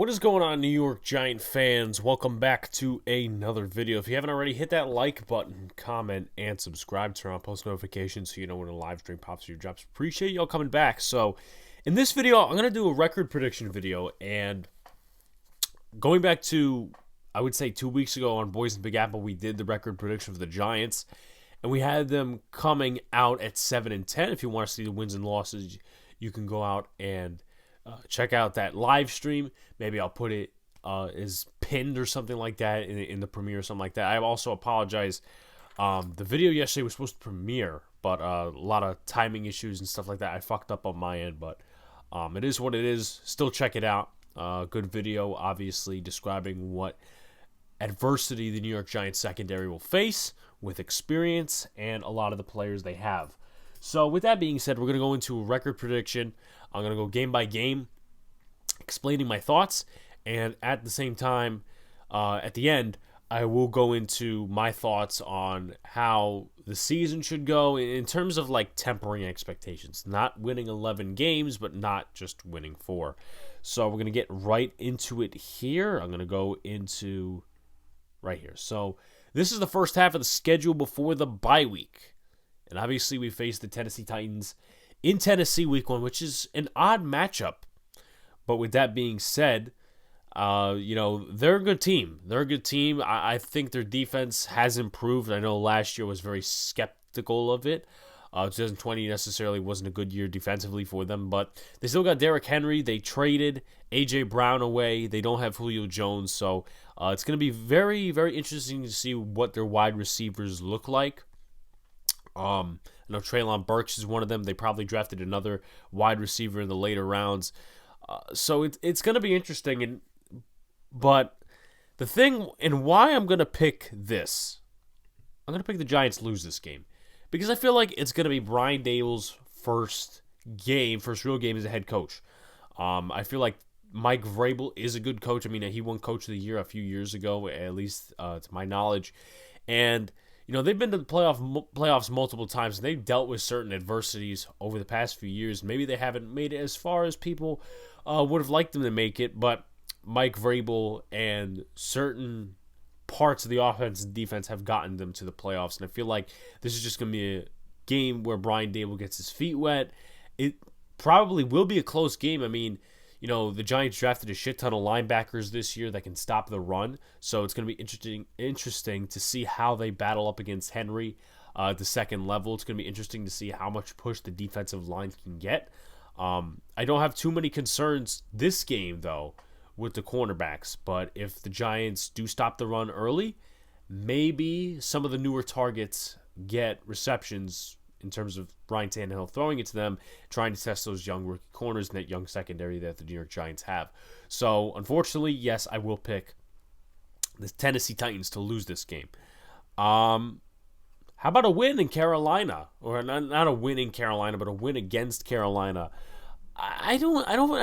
What is going on, New York Giant fans? Welcome back to another video. If you haven't already, hit that like button, comment, and subscribe. Turn on post notifications so you know when a live stream pops to your drops. Appreciate y'all coming back. So, in this video, I'm going to do a record prediction video. And going back to, I would say 2 weeks ago on Boys in Big Apple, we did the record prediction for the Giants. And we had them coming out at 7-10. If you want to see the wins and losses, you can go out and check out that live stream. Maybe I'll put it as pinned or something like that in the premiere or something like that. I also apologize. The video yesterday was supposed to premiere, but a lot of timing issues and stuff like that. I fucked up on my end, but it is what it is. Still check it out. Good video, obviously, describing what adversity the New York Giants secondary will face with experience and a lot of the players they have. So with that being said, we're going to go into a record prediction. I'm going to go game by game, explaining my thoughts, and at the same time, at the end, I will go into my thoughts on how the season should go in terms of like tempering expectations. Not winning 11 games, but not just winning 4. So we're going to get right into it here. I'm going to go into right here. So this is the first half of the schedule before the bye week. And obviously we face the Tennessee Titans in Tennessee week 1, which is an odd matchup. But with that being said, they're a good team. They're a good team. I think their defense has improved. I know last year was very skeptical of it. 2020 necessarily wasn't a good year defensively for them, but they still got Derrick Henry. They traded A.J. Brown away. They don't have Julio Jones, so it's going to be very, very interesting to see what their wide receivers look like. I know Treylon Burks is one of them. They probably drafted another wide receiver in the later rounds. So it's going to be interesting. But the thing and why I'm going to pick this, I'm going to pick the Giants to lose this game. Because I feel like it's going to be Brian Daboll's first real game as a head coach. I feel like Mike Vrabel is a good coach. I mean, he won Coach of the Year a few years ago, at least to my knowledge. And they've been to the playoffs multiple times, and they've dealt with certain adversities over the past few years. Maybe they haven't made it as far as people would have liked them to make it, but Mike Vrabel and certain parts of the offense and defense have gotten them to the playoffs, and I feel like this is just going to be a game where Brian Daboll gets his feet wet. It probably will be a close game. I mean, the Giants drafted a shit ton of linebackers this year that can stop the run, so it's going to be interesting to see how they battle up against Henry at the second level. It's going to be interesting to see how much push the defensive line can get. I don't have too many concerns this game, though, with the cornerbacks, but if the Giants do stop the run early, maybe some of the newer targets get receptions in terms of Ryan Tannehill throwing it to them, trying to test those young rookie corners and that young secondary that the New York Giants have. So, unfortunately, yes, I will pick the Tennessee Titans to lose this game. How about a win in Carolina? Or not a win in Carolina, but a win against Carolina. I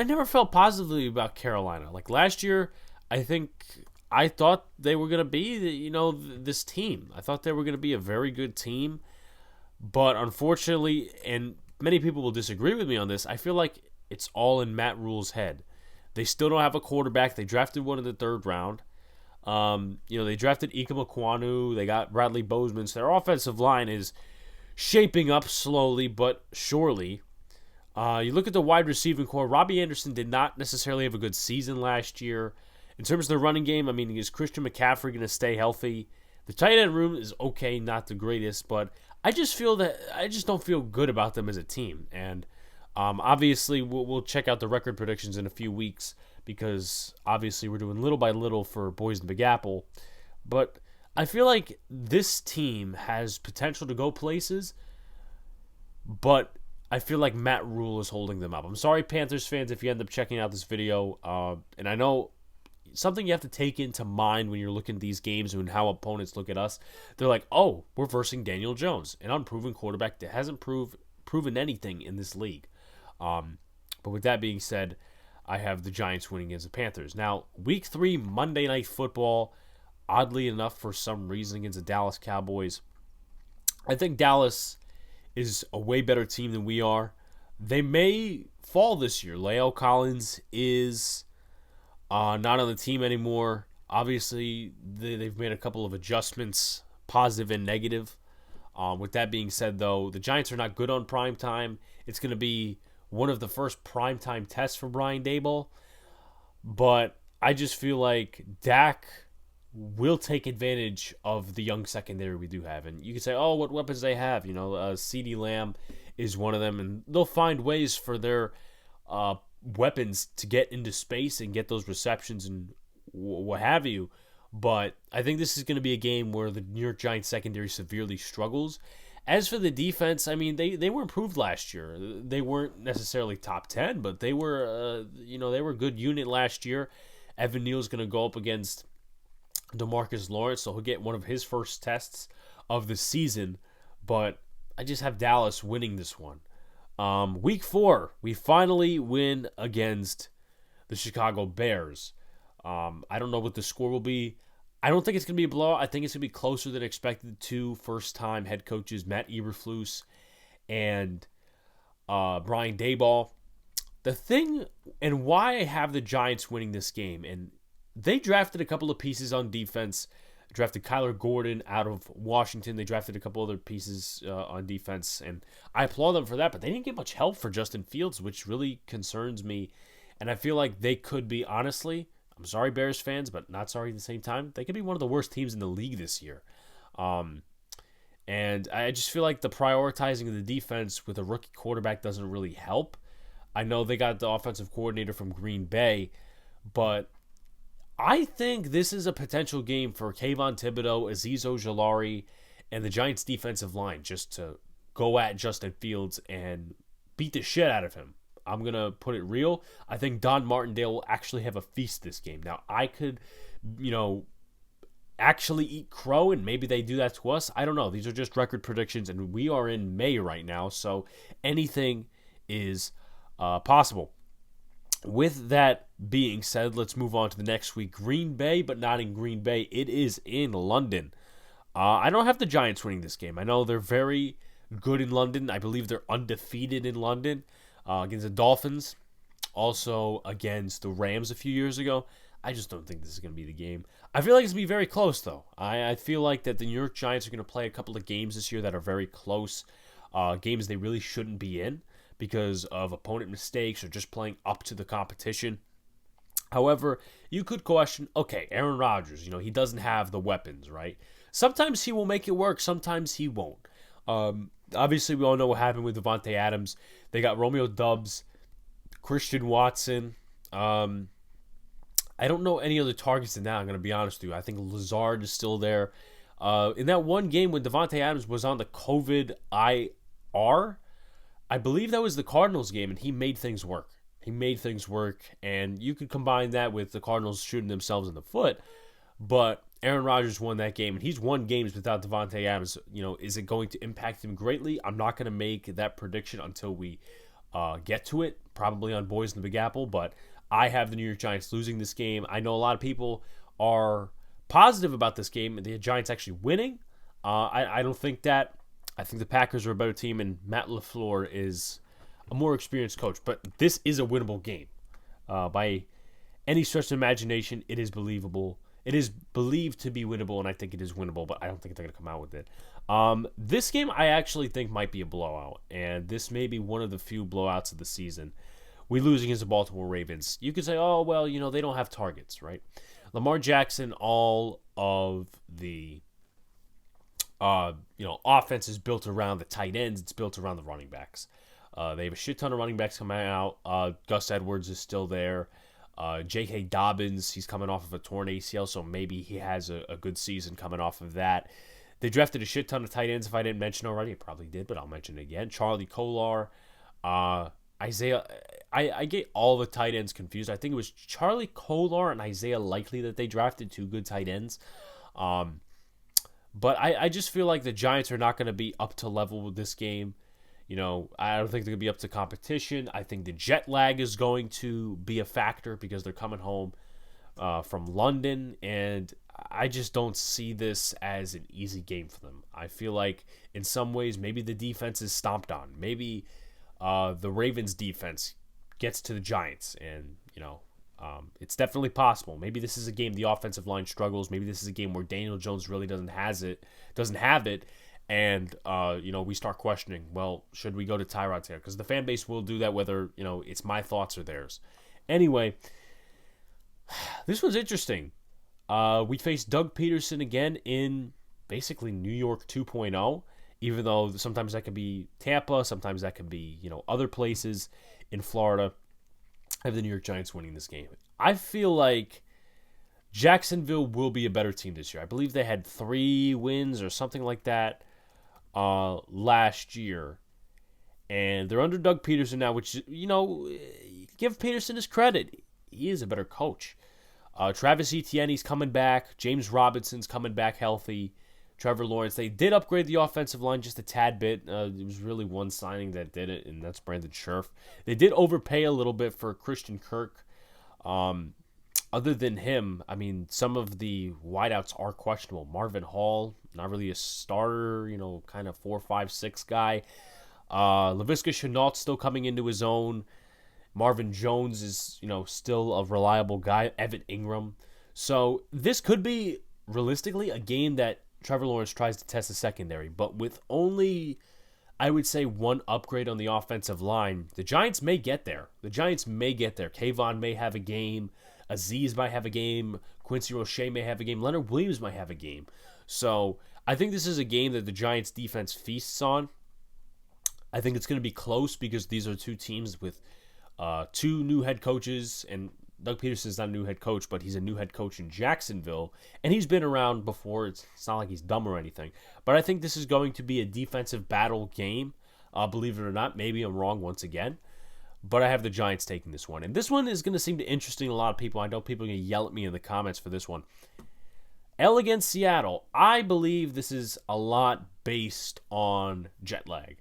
never felt positively about Carolina. Like last year, I thought they were going to be, this team. I thought they were going to be a very good team. But unfortunately, and many people will disagree with me on this, I feel like it's all in Matt Rule's head. They still don't have a quarterback. They drafted one in the 3rd round. They drafted Ikem Ekwonu. They got Bradley Bozeman. So their offensive line is shaping up slowly but surely. You look at the wide receiving core. Robbie Anderson did not necessarily have a good season last year. In terms of the running game, I mean, is Christian McCaffrey going to stay healthy? The tight end room is okay, not the greatest, but I just don't feel good about them as a team. And obviously, we'll check out the record predictions in a few weeks because obviously we're doing little by little for Boys in Big Apple. But I feel like this team has potential to go places, but I feel like Matt Rule is holding them up. I'm sorry, Panthers fans, if you end up checking out this video. And I know something you have to take into mind when you're looking at these games and how opponents look at us. They're like, oh, we're versing Daniel Jones, an unproven quarterback that hasn't proven anything in this league. But with that being said, I have the Giants winning against the Panthers. Now, Week 3, Monday Night Football, oddly enough, for some reason, against the Dallas Cowboys. I think Dallas is a way better team than we are. They may fall this year. La'el Collins is not on the team anymore. Obviously, they've made a couple of adjustments, positive and negative. With that being said, though, the Giants are not good on prime time. It's going to be one of the first prime time tests for Brian Daboll. But I just feel like Dak will take advantage of the young secondary we do have. And you can say, oh, what weapons they have. CeeDee Lamb is one of them. And they'll find ways for their weapons to get into space and get those receptions and what have you. But I think this is going to be a game where the New York Giants secondary severely struggles. As for the defense, I mean, they were improved last year. They weren't necessarily top 10, but they were, they were a good unit last year. Evan Neal's going to go up against DeMarcus Lawrence, so he'll get one of his first tests of the season. But I just have Dallas winning this one. Week 4, we finally win against the Chicago Bears. I don't know what the score will be. I don't think it's going to be a blowout. I think it's going to be closer than expected to first-time head coaches Matt Eberflus and Brian Daboll. The thing and why I have the Giants winning this game, and they drafted a couple of pieces on defense. Drafted Kyler Gordon out of Washington. They drafted a couple other pieces on defense, and I applaud them for that, but they didn't get much help for Justin Fields, which really concerns me. And I feel like they could be, honestly, I'm sorry, Bears fans, but not sorry at the same time. They could be one of the worst teams in the league this year. And I just feel like the prioritizing of the defense with a rookie quarterback doesn't really help. I know they got the offensive coordinator from Green Bay, but I think this is a potential game for Kayvon Thibodeau, Azeez Ojulari, and the Giants' defensive line just to go at Justin Fields and beat the shit out of him. I'm going to put it real. I think Don Martindale will actually have a feast this game. Now, I could, actually eat crow, and maybe they do that to us. I don't know. These are just record predictions, and we are in May right now, so anything is possible. With that being said, let's move on to the next week. Green Bay, but not in Green Bay. It is in London. I don't have the Giants winning this game. I know they're very good in London. I believe they're undefeated in London. Against the Dolphins, also against the Rams a few years ago. I just don't think this is going to be the game. I feel like it's going to be very close, though. I feel like that the New York Giants are going to play a couple of games this year that are very close, games they really shouldn't be in because of opponent mistakes or just playing up to the competition. However, you could question, okay, Aaron Rodgers, he doesn't have the weapons, right? Sometimes he will make it work, sometimes he won't. Obviously, we all know what happened with Devontae Adams. They got Romeo Doubs, Christian Watson. I don't know any other targets than that, I'm going to be honest with you. I think Lazard is still there. In that one game when Devontae Adams was on the COVID IR, I believe that was the Cardinals game, and he made things work. And you could combine that with the Cardinals shooting themselves in the foot, but Aaron Rodgers won that game, and he's won games without Devontae Adams. Is it going to impact him greatly? I'm not going to make that prediction until we get to it, probably on Boys in the Big Apple, but I have the New York Giants losing this game. I know a lot of people are positive about this game, the Giants actually winning. I don't think that. I think the Packers are a better team, and Matt LaFleur is a more experienced coach, but this is a winnable game. By any stretch of imagination, it is believable. It is believed to be winnable, and I think it is winnable, but I don't think they're going to come out with it. This game I actually think might be a blowout, and this may be one of the few blowouts of the season. We lose against the Baltimore Ravens. You could say, oh, well, they don't have targets, right? Lamar Jackson, all of the offense is built around the tight ends. It's built around the running backs. They have a shit ton of running backs coming out. Gus Edwards is still there. J.K. Dobbins, he's coming off of a torn ACL, so maybe he has a good season coming off of that. They drafted a shit ton of tight ends. If I didn't mention already, I probably did, but I'll mention it again. Charlie Kolar, Isaiah. I get all the tight ends confused. I think it was Charlie Kolar and Isaiah Likely that they drafted, two good tight ends. But I just feel like the Giants are not going to be up to level with this game. I don't think they're going to be up to competition. I think the jet lag is going to be a factor because they're coming home from London, and I just don't see this as an easy game for them. I feel like in some ways maybe the defense is stomped on. Maybe the Ravens defense gets to the Giants and, It's definitely possible. Maybe this is a game the offensive line struggles. Maybe this is a game where Daniel Jones really doesn't have it, and we start questioning. Well, should we go to Tyrod Taylor? Because the fan base will do that, whether it's my thoughts or theirs. Anyway, this was interesting. We faced Doug Peterson again in basically New York 2.0. Even though sometimes that could be Tampa, sometimes that could be other places in Florida. I have the New York Giants winning this game. I feel like Jacksonville will be a better team this year. I believe they had 3 wins or something like that last year. And they're under Doug Peterson now, which, give Peterson his credit. He is a better coach. Travis Etienne's coming back. James Robinson's coming back healthy. Trevor Lawrence. They did upgrade the offensive line just a tad bit. It was really one signing that did it, and that's Brandon Scherf. They did overpay a little bit for Christian Kirk. Other than him, I mean, some of the wideouts are questionable. Marvin Hall, not really a starter, kind of 4, 5, 6 guy. Laviska Shenault's still coming into his own. Marvin Jones is, still a reliable guy. Evan Ingram. So this could be, realistically, a game that Trevor Lawrence tries to test the secondary, but with only, I would say, 1 upgrade on the offensive line, the Giants may get there. Kayvon may have a game. Azeez might have a game. Quincy Roche may have a game. Leonard Williams might have a game. So I think this is a game that the Giants defense feasts on. I think it's going to be close because these are 2 teams with 2 new head coaches, and Doug Peterson's not a new head coach, but he's a new head coach in Jacksonville, and he's been around before. It's not like he's dumb or anything. But I think this is going to be a defensive battle game. Believe it or not, maybe I'm wrong once again, but I have the Giants taking this one. And this one is going to seem interesting to a lot of people. I know people are going to yell at me in the comments for this one. L against Seattle. I believe this is a lot based on jet lag.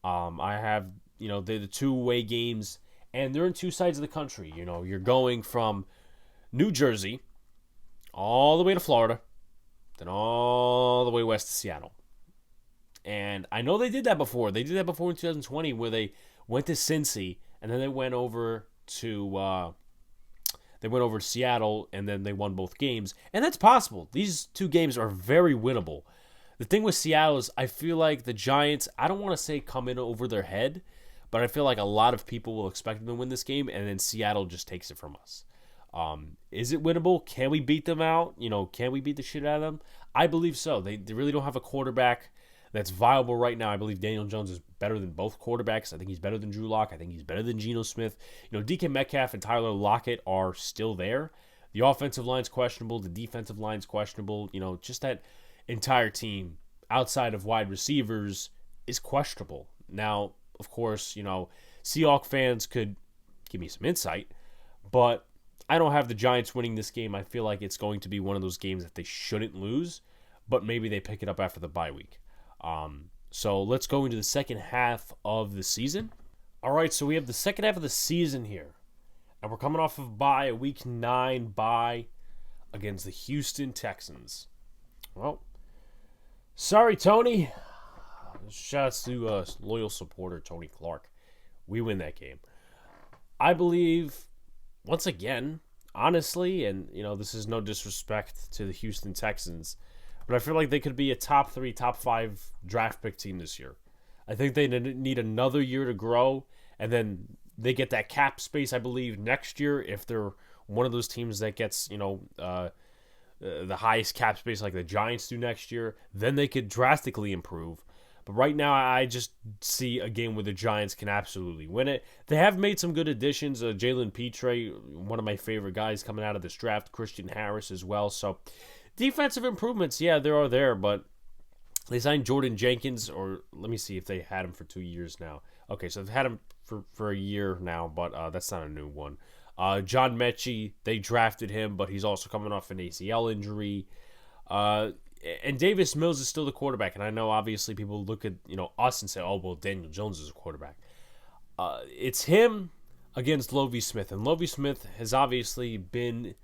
I have, they're the 2 away games, and they're in 2 sides of the country. You're going from New Jersey all the way to Florida, then all the way west to Seattle. And I know they did that before. They did that before in 2020 where they went to Cincy, and then they went over to Seattle, and then they won both games. And that's possible. These 2 games are very winnable. The thing with Seattle is I feel like the Giants, I don't want to say come in over their head, but I feel like a lot of people will expect them to win this game, and then Seattle just takes it from us. Is it winnable? Can we beat them out? Can we beat the shit out of them? I believe so. They really don't have a quarterback that's viable right now. I believe Daniel Jones is better than both quarterbacks. I think he's better than Drew Lock. I think he's better than Geno Smith. DK Metcalf and Tyler Lockett are still there. The offensive line's questionable. The defensive line's questionable. Just that entire team outside of wide receivers is questionable. Now, of course, Seahawks fans could give me some insight, but I don't have the Giants winning this game. I feel like it's going to be one of those games that they shouldn't lose, but maybe they pick it up after the bye week. So let's go into the second half of the season. All right, so we have the second half of the season here, and we're coming off of a week 9 bye against the Houston Texans. Well, sorry, Tony. Shouts to loyal supporter Tony Clark. We win that game. I believe, once again, honestly, and this is no disrespect to the Houston Texans, but I feel like they could be a top 3, top 5 draft pick team this year. I think they need another year to grow, and then they get that cap space, I believe, next year if they're one of those teams that gets, the highest cap space like the Giants do next year. Then they could drastically improve. But right now, I just see a game where the Giants can absolutely win it. They have made some good additions. Jalen Petre, one of my favorite guys coming out of this draft. Christian Harris as well. So defensive improvements, yeah, there are there. But they signed Jordan Jenkins, or let me see if they had him for 2 years now. Okay, so they've had him for a year now, but that's not a new one. John Mechie, they drafted him, but he's also coming off an ACL injury. And Davis Mills is still the quarterback, and I know obviously people look at us and say, "Oh, well, Daniel Jones is a quarterback." It's him against Lovie Smith, and Lovie Smith has obviously been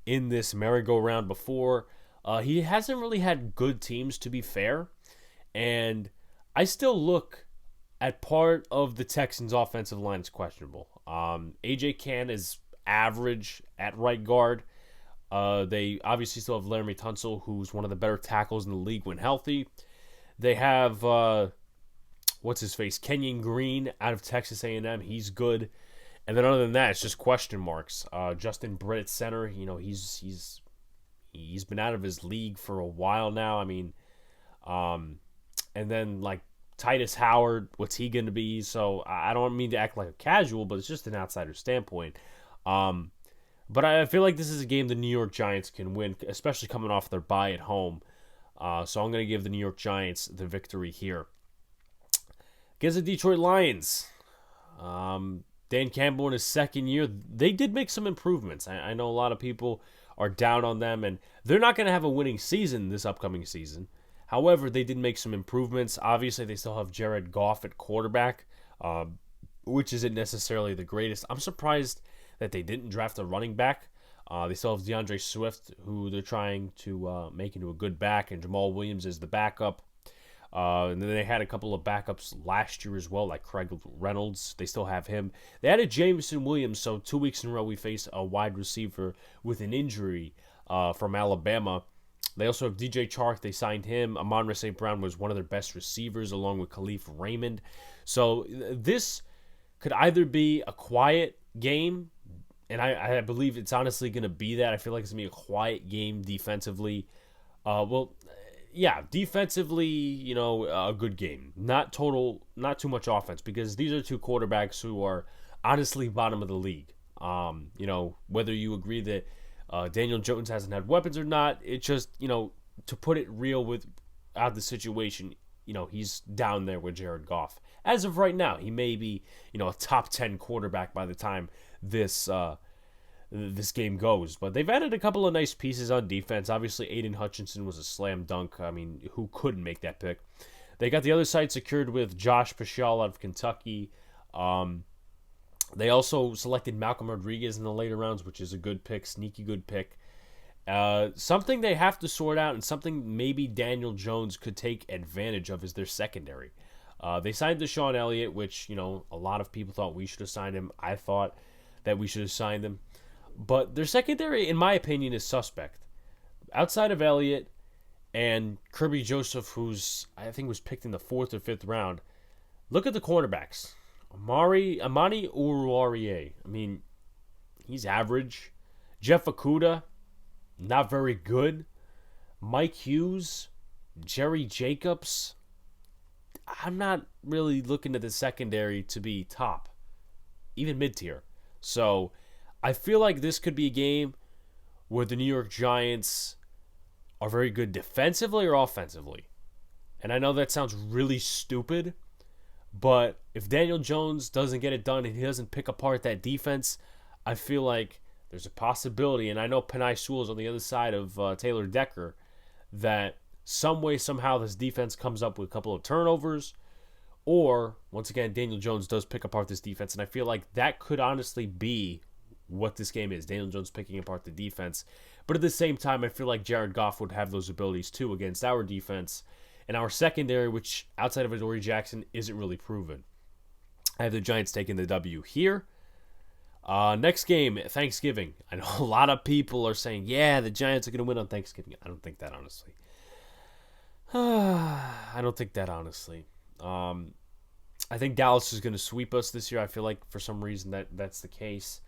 in this merry-go-round before. He hasn't really had good teams, to be fair, and I still look at part of the Texans' offensive line as questionable. AJ Cann is average at right guard. They obviously still have Laramie Tunsil, who's one of the better tackles in the league when healthy. They have what's his face, Kenyon Green out of Texas A&M. He's good. And then other than that, it's just question marks. Justin Britt at center, he's been out of his league for a while now. I mean, and then like Titus Howard, what's he going to be? So I don't mean to act like a casual, but it's just an outsider standpoint. But I feel like this is a game the New York Giants can win, especially coming off their bye at home. So I'm going to give the New York Giants the victory here. Against the Detroit Lions, Dan Campbell in his second year, they did make some improvements. I know a lot of people are down on them, and they're not going to have a winning season this upcoming season. However, they did make some improvements. Obviously, they still have Jared Goff at quarterback, which isn't necessarily the greatest. I'm surprised that they didn't draft a running back. They still have DeAndre Swift, who they're trying to make into a good back, and Jamal Williams is the backup. And then they had a couple of backups last year as well, like Craig Reynolds. They still have him. They added Jameson Williams, so 2 weeks in a row we face a wide receiver with an injury from Alabama. They also have DJ Chark. They signed him. Amon-Ra St. Brown was one of their best receivers, along with Khalif Raymond. So this could either be a quiet game, and I believe it's honestly going to be that. I feel like it's going to be a quiet game defensively. Defensively, a good game. Not too much offense, because these are two quarterbacks who are honestly bottom of the league. Whether you agree that Daniel Jones hasn't had weapons or not, it's just, to put it real without the situation, he's down there with Jared Goff. As of right now, he may be, a top 10 quarterback by the time this game goes. But they've added a couple of nice pieces on defense. Obviously, Aiden Hutchinson was a slam dunk. I mean, who couldn't make that pick? They got the other side secured with Josh Paschal out of Kentucky. They also selected Malcolm Rodriguez in the later rounds, which is a good pick, sneaky good pick. Something they have to sort out, and something maybe Daniel Jones could take advantage of, is their secondary. They signed Deshaun Elliott, which, a lot of people thought we should have signed him. I thought that we should have signed him. But their secondary, in my opinion, is suspect. Outside of Elliott and Kirby Joseph, who's, I think, was picked in the 4th or 5th round, look at the cornerbacks. Amani Oruwariye, I mean, he's average. Jeff Okudah, not very good. Mike Hughes, Jerry Jacobs. I'm not really looking at the secondary to be top, even mid-tier. So I feel like this could be a game where the New York Giants are very good defensively or offensively. And I know that sounds really stupid, but if Daniel Jones doesn't get it done and he doesn't pick apart that defense, I feel like there's a possibility, and I know Penei Sewell's on the other side of Taylor Decker, that some way, somehow, this defense comes up with a couple of turnovers, or, once again, Daniel Jones does pick apart this defense, and I feel like that could honestly be what this game is, Daniel Jones picking apart the defense. But at the same time, I feel like Jared Goff would have those abilities too against our defense, and our secondary, which, outside of Adoree Jackson, isn't really proven. I have the Giants taking the W here. Next game, Thanksgiving. I know a lot of people are saying, yeah, the Giants are going to win on Thanksgiving. I don't think that, honestly. I don't think that, honestly. I think Dallas is going to sweep us this year. I feel like, for some reason, that's the case.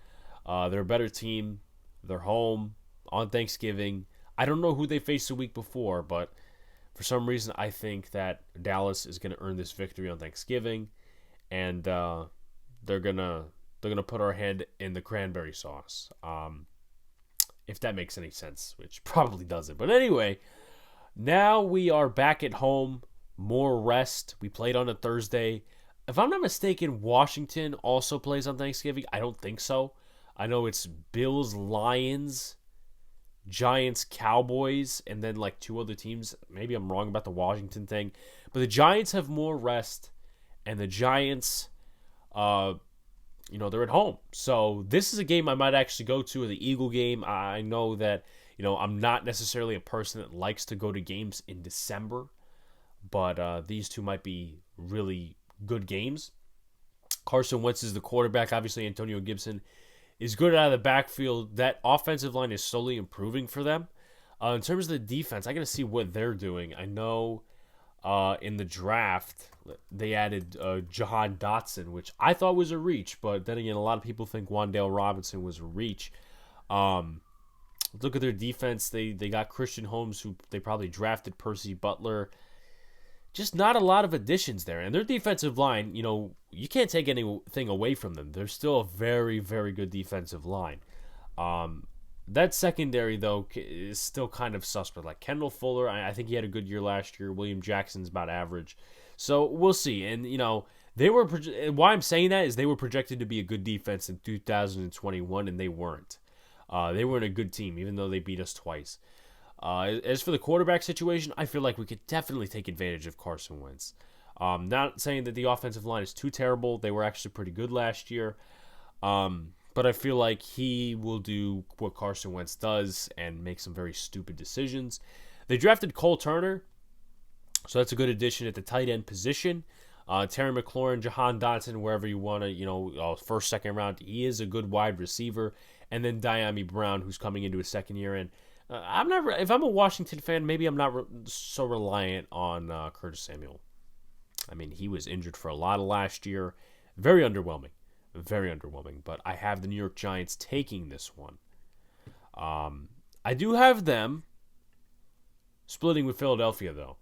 They're a better team. They're home on Thanksgiving. I don't know who they faced the week before, but for some reason, I think that Dallas is going to earn this victory on Thanksgiving, and they're gonna put our head in the cranberry sauce. If that makes any sense, which probably doesn't. But anyway, now we are back at home. More rest. We played on a Thursday. If I'm not mistaken, Washington also plays on Thanksgiving. I don't think so. I know it's Bills, Lions, Giants, Cowboys, and then like 2 other teams. Maybe I'm wrong about the Washington thing. But the Giants have more rest, and the Giants, they're at home. So this is a game I might actually go to, the Eagle game. I know that, I'm not necessarily a person that likes to go to games in December, but these two might be really good games. Carson Wentz is the quarterback. Obviously, Antonio Gibson is good out of the backfield. That offensive line is slowly improving for them. In terms of the defense, I got to see what they're doing. I know in the draft they added Jahan Dotson, which I thought was a reach, but then again, a lot of people think Wan'Dale Robinson was a reach. Look at their defense. They got Christian Holmes, who they probably drafted, Percy Butler. Just not a lot of additions there. And their defensive line, you can't take anything away from them. They're still a very, very good defensive line. That secondary, though, is still kind of suspect. Like Kendall Fuller, I think he had a good year last year. William Jackson's about average. So we'll see. And, they were why I'm saying that is they were projected to be a good defense in 2021, and they weren't. They weren't a good team, even though they beat us twice. As for the quarterback situation, I feel like we could definitely take advantage of Carson Wentz. Not saying that the offensive line is too terrible. They were actually pretty good last year. But I feel like he will do what Carson Wentz does and make some very stupid decisions. They drafted Cole Turner, so that's a good addition at the tight end position. Terry McLaurin, Jahan Dotson, wherever you want to, first, second round, he is a good wide receiver. And then Diami Brown, who's coming into his second year. And if I'm a Washington fan, maybe I'm not so reliant on Curtis Samuel. I mean, he was injured for a lot of last year. Very underwhelming. Very underwhelming. But I have the New York Giants taking this one. I do have them splitting with Philadelphia, though.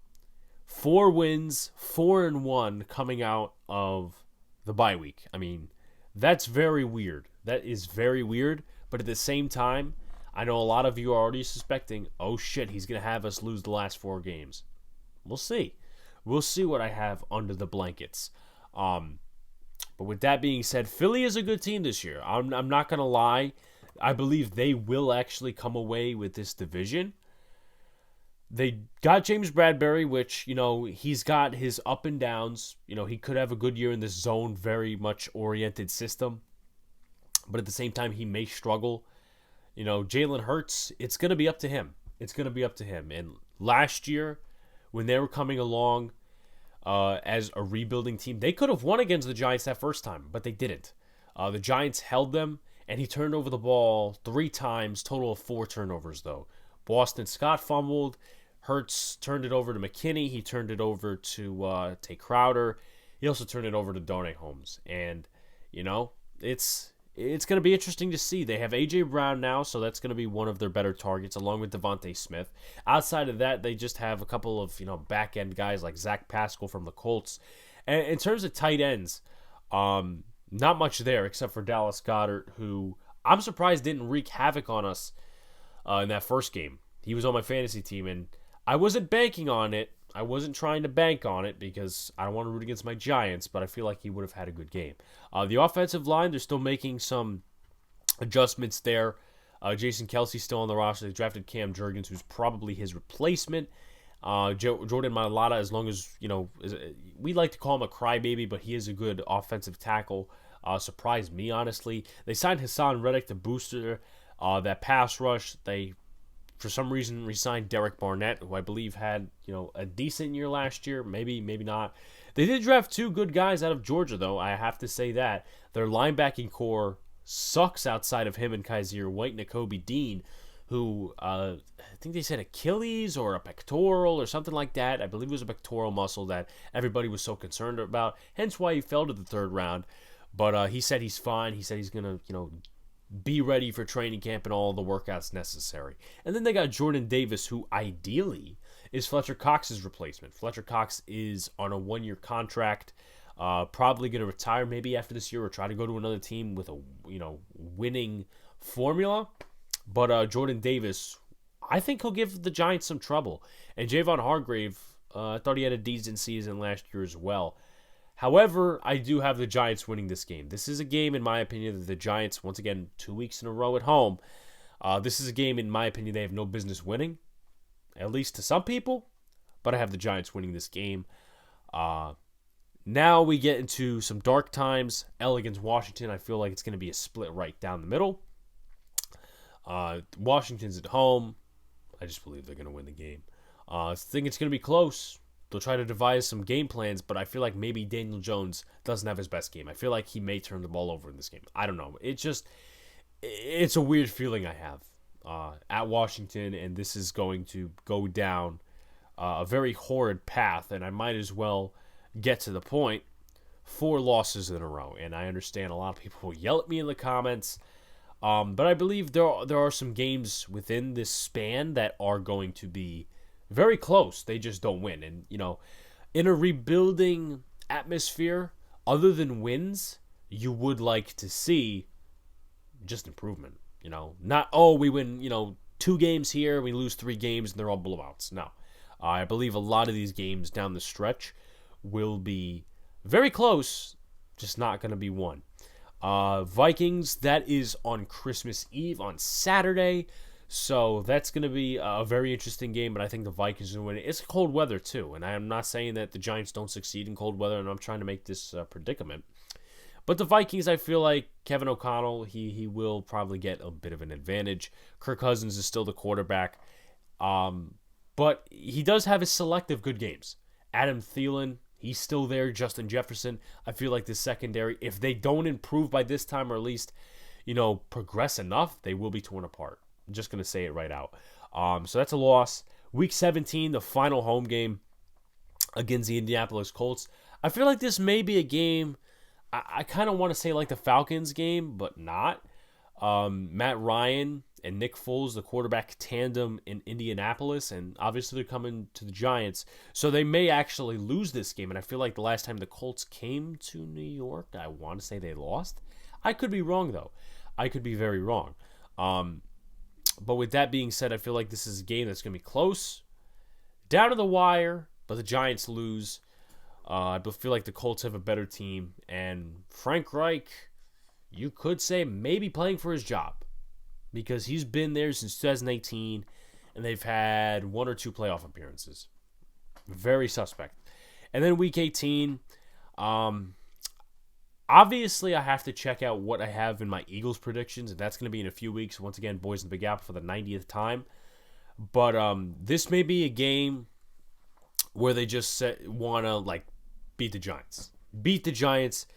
4 wins, 4-1 coming out of the bye week. I mean, that's very weird. That is very weird. But at the same time, I know a lot of you are already suspecting, oh shit, he's going to have us lose the last 4 games. We'll see. We'll see what I have under the blankets. But with that being said, Philly is a good team this year. I'm not going to lie. I believe they will actually come away with this division. They got James Bradbury, which, he's got his up and downs. He could have a good year in this zone, very much oriented system. But at the same time, he may struggle. Jalen Hurts, it's going to be up to him. It's going to be up to him. And last year, when they were coming along as a rebuilding team, they could have won against the Giants that first time, but they didn't. The Giants held them, and he turned over the ball 3 times, total of 4 turnovers, though. Boston Scott fumbled. Hurts turned it over to McKinney. He turned it over to Tay Crowder. He also turned it over to Darnay Holmes. And, it's going to be interesting to see. They have A.J. Brown now, so that's going to be one of their better targets, along with Devontae Smith. Outside of that, they just have a couple of, back-end guys like Zach Pascal from the Colts. And in terms of tight ends, not much there except for Dallas Goedert, who I'm surprised didn't wreak havoc on us in that first game. He was on my fantasy team, and I wasn't banking on it. I wasn't trying to bank on it because I don't want to root against my Giants, but I feel like he would have had a good game. The offensive line, they're still making some adjustments there. Jason Kelsey's still on the roster. They drafted Cam Jurgens, who's probably his replacement. Jordan Mailata, as long as, we like to call him a crybaby, but he is a good offensive tackle. Surprised me, honestly. They signed Hassan Reddick to booster that pass rush. They, for some reason, re-signed Derek Barnett, who I believe had, a decent year last year. Maybe not. They did draft 2 good guys out of Georgia, though. I have to say that. Their linebacking core sucks outside of him and Kaiser White, Nakobe Dean, who I think they said Achilles or a pectoral or something like that. I believe it was a pectoral muscle that everybody was so concerned about, hence why he fell to the 3rd round. But he said he's fine. He said he's going to, be ready for training camp and all the workouts necessary. And then they got Jordan Davis, who ideally is Fletcher Cox's replacement. Fletcher Cox is on a 1-year contract, probably going to retire maybe after this year or try to go to another team with a winning formula. But Jordan Davis, I think he'll give the Giants some trouble. And Javon Hargrave, I thought he had a decent season last year as well. However, I do have the Giants winning this game. This is a game, in my opinion, that the Giants, once again, 2 weeks in a row at home, this is a game, in my opinion, they have no business winning, at least to some people, but I have the Giants winning this game. Now we get into some dark times. L against Washington, I feel like it's going to be a split right down the middle. Washington's at home. I just believe they're going to win the game. I think it's going to be close. They'll try to devise some game plans, but I feel like maybe Daniel Jones doesn't have his best game. I feel like he may turn the ball over in this game. I don't know. it's a weird feeling I have at Washington, and this is going to go down a very horrid path, and I might as well get to the point. 4 losses in a row, and I understand a lot of people will yell at me in the comments, but I believe there are some games within this span that are going to be very close. They just don't win, and in a rebuilding atmosphere, other than wins, you would like to see just improvement. Not, we win 2 games here, we lose 3 games, and they're all blowouts. No, I believe a lot of these games down the stretch will be very close, just not going to be won. Vikings, that is on Christmas Eve, on Saturday. So that's going to be a very interesting game, but I think the Vikings are going to win. It's cold weather, too, and I am not saying that the Giants don't succeed in cold weather, and I'm trying to make this predicament. But the Vikings, I feel like Kevin O'Connell, he will probably get a bit of an advantage. Kirk Cousins is still the quarterback, but he does have his selective good games. Adam Thielen, he's still there. Justin Jefferson. I feel like the secondary, if they don't improve by this time, or at least, progress enough, they will be torn apart. I'm just going to say it right out. So that's a loss. Week 17, the final home game against the Indianapolis Colts. I feel like this may be a game, I kind of want to say like the Falcons game, but not. Matt Ryan and Nick Foles, the quarterback tandem in Indianapolis, and obviously they're coming to the Giants, so they may actually lose this game. And I feel like the last time the Colts came to New York, I want to say they lost. I could be wrong, though. I could be very wrong. But with that being said, I feel like this is a game that's going to be close, down to the wire, but the Giants lose. I feel like the Colts have a better team, and Frank Reich, you could say maybe playing for his job, because he's been there since 2018, and they've had 1 or 2 playoff appearances. Very suspect. And then Week 18, obviously I have to check out what I have in my Eagles predictions, and that's going to be in a few weeks. Once again, Boys in the Big Apple for the 90th time. But this may be a game where they just want to beat the Giants. Beat the Giants.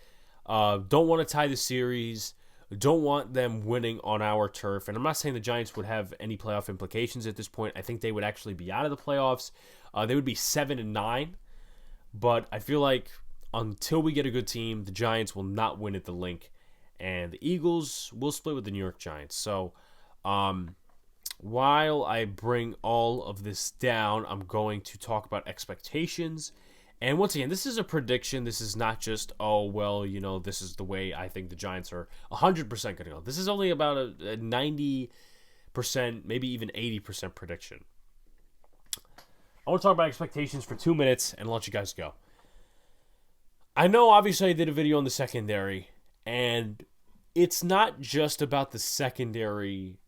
Don't want to tie the series. Don't want them winning on our turf. And I'm not saying the Giants would have any playoff implications at this point. I think they would actually be out of the playoffs. They would be 7-9. But I feel like until we get a good team, the Giants will not win at the Link. And the Eagles will split with the New York Giants. So while I bring all of this down, I'm going to talk about expectations. And once again, this is a prediction. This is not just, this is the way I think the Giants are 100% going to go. This is only about a 90%, maybe even 80% prediction. I want to talk about expectations for 2 minutes and let you guys go. I know, obviously, I did a video on the secondary, and it's not just about the secondary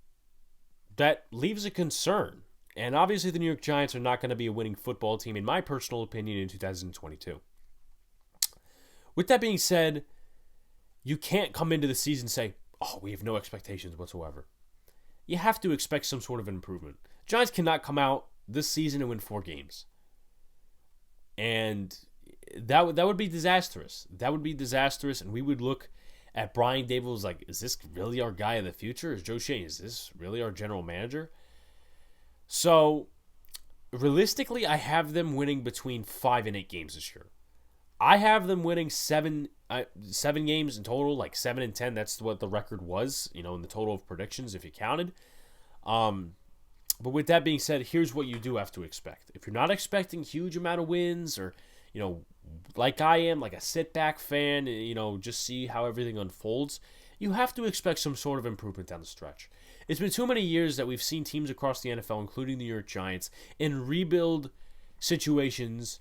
that leaves a concern. And obviously the New York Giants are not going to be a winning football team, in my personal opinion, in 2022. With that being said, you can't come into the season and say, we have no expectations whatsoever. You have to expect some sort of improvement. Giants cannot come out this season and win 4 games. And that would be disastrous. That would be disastrous, and we would look at Brian Daboll like, is this really our guy in the future? Is Joe Schoen, is this really our general manager? So, realistically, I have them winning between 5 and 8 games this year. I have them winning 7 games in total, like 7-10. That's what the record was, in the total of predictions, if you counted. But with that being said, here's what you do have to expect. If you're not expecting huge amount of wins, or, like I am, like a sit-back fan, just see how everything unfolds, you have to expect some sort of improvement down the stretch. It's been too many years that we've seen teams across the NFL, including the New York Giants, in rebuild situations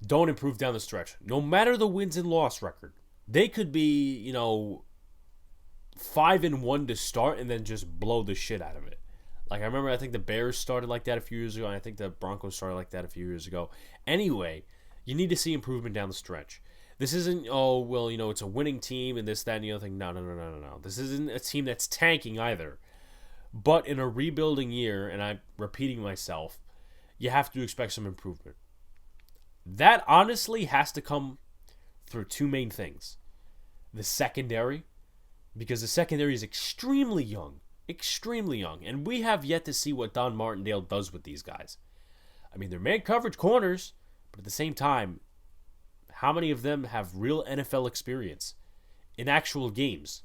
don't improve down the stretch. No matter the wins and loss record, they could be, 5-1 to start and then just blow the shit out of it. Like, I think the Bears started like that a few years ago, and I think the Broncos started like that a few years ago. Anyway, you need to see improvement down the stretch. This isn't, it's a winning team and this, that, and the other thing. No. This isn't a team that's tanking either. But in a rebuilding year, and I'm repeating myself, you have to expect some improvement. That honestly has to come through 2 main things. The secondary, because the secondary is extremely young. Extremely young. And we have yet to see what Don Martindale does with these guys. I mean, they're man coverage corners, but at the same time, how many of them have real NFL experience in actual games,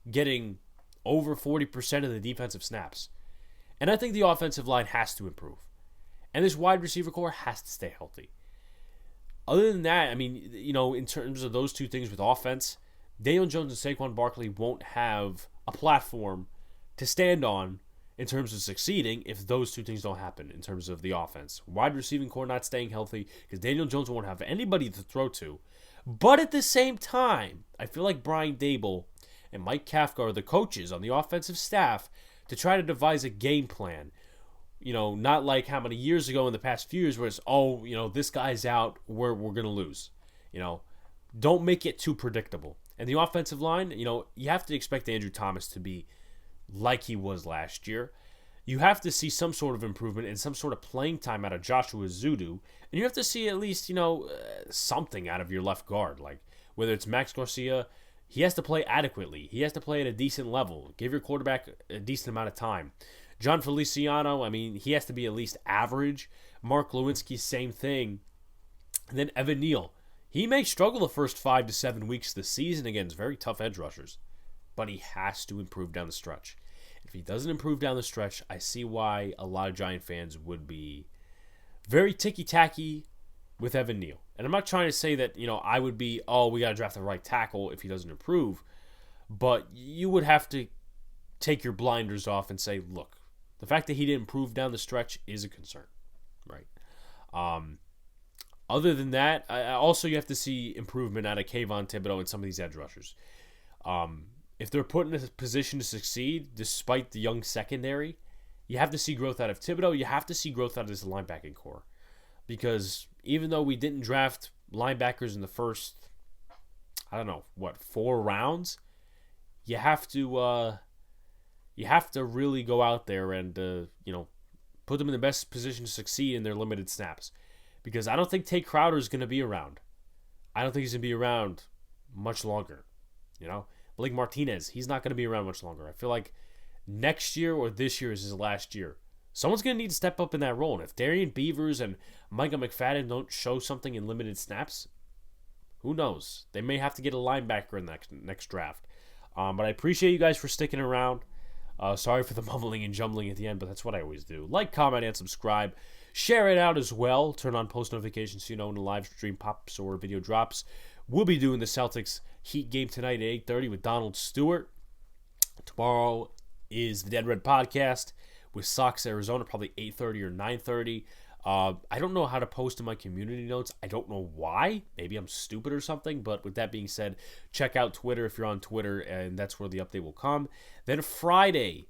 getting over 40% of the defensive snaps? And I think the offensive line has to improve. And this wide receiver core has to stay healthy. Other than that, I mean, in terms of those two things with offense, Daniel Jones and Saquon Barkley won't have a platform to stand on in terms of succeeding if those two things don't happen in terms of the offense. Wide receiving core not staying healthy because Daniel Jones won't have anybody to throw to. But at the same time, I feel like Brian Daboll and Mike Kafka are the coaches on the offensive staff to try to devise a game plan. Not like how many years ago in the past few years where it's, this guy's out, we're going to lose. Don't make it too predictable. And the offensive line, you have to expect Andrew Thomas to be like he was last year. You have to see some sort of improvement and some sort of playing time out of Joshua Zudu. And you have to see at least, something out of your left guard. Like, whether it's Max Garcia, he has to play adequately. He has to play at a decent level. Give your quarterback a decent amount of time. John Feliciano, I mean, he has to be at least average. Mark Lewinsky, same thing. And then Evan Neal. He may struggle the first 5 to 7 weeks of the season against very tough edge rushers. But he has to improve down the stretch. If he doesn't improve down the stretch, I see why a lot of Giant fans would be very ticky-tacky with Evan Neal. And I'm not trying to say that, I would be, we got to draft the right tackle if he doesn't improve. But you would have to take your blinders off and say, look, the fact that he didn't improve down the stretch is a concern, right? Other than that, also you have to see improvement out of Kayvon Thibodeau and some of these edge rushers. If they're put in a position to succeed, despite the young secondary, you have to see growth out of Thibodeau. You have to see growth out of this linebacking core. Because even though we didn't draft linebackers in the first, 4 rounds, you have to really go out there and, put them in the best position to succeed in their limited snaps. Because I don't think Tate Crowder is going to be around. I don't think he's going to be around much longer, Blake Martinez, he's not going to be around much longer. I feel like next year or this year is his last year. Someone's going to need to step up in that role. And if Darian Beavers and Micah McFadden don't show something in limited snaps, who knows? They may have to get a linebacker in the next draft. But I appreciate you guys for sticking around. Sorry for the mumbling and jumbling at the end, but that's what I always do. Like, comment, and subscribe. Share it out as well. Turn on post notifications so you know when the live stream pops or video drops. We'll be doing the Celtics Heat game tonight at 8:30 with Donald Stewart. Tomorrow is the Dead Red Podcast with Sox Arizona, probably 8:30 or 9:30. I don't know how to post in my community notes. I don't know why. Maybe I'm stupid or something. But with that being said, check out Twitter if you're on Twitter, and that's where the update will come. Then Friday,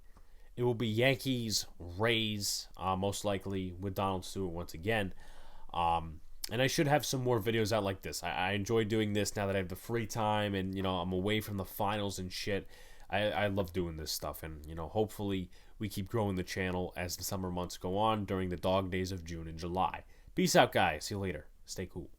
it will be Yankees, Rays, most likely with Donald Stewart once again. And I should have some more videos out like this. I enjoy doing this now that I have the free time and, I'm away from the finals and shit. I love doing this stuff. And, hopefully we keep growing the channel as the summer months go on during the dog days of June and July. Peace out, guys. See you later. Stay cool.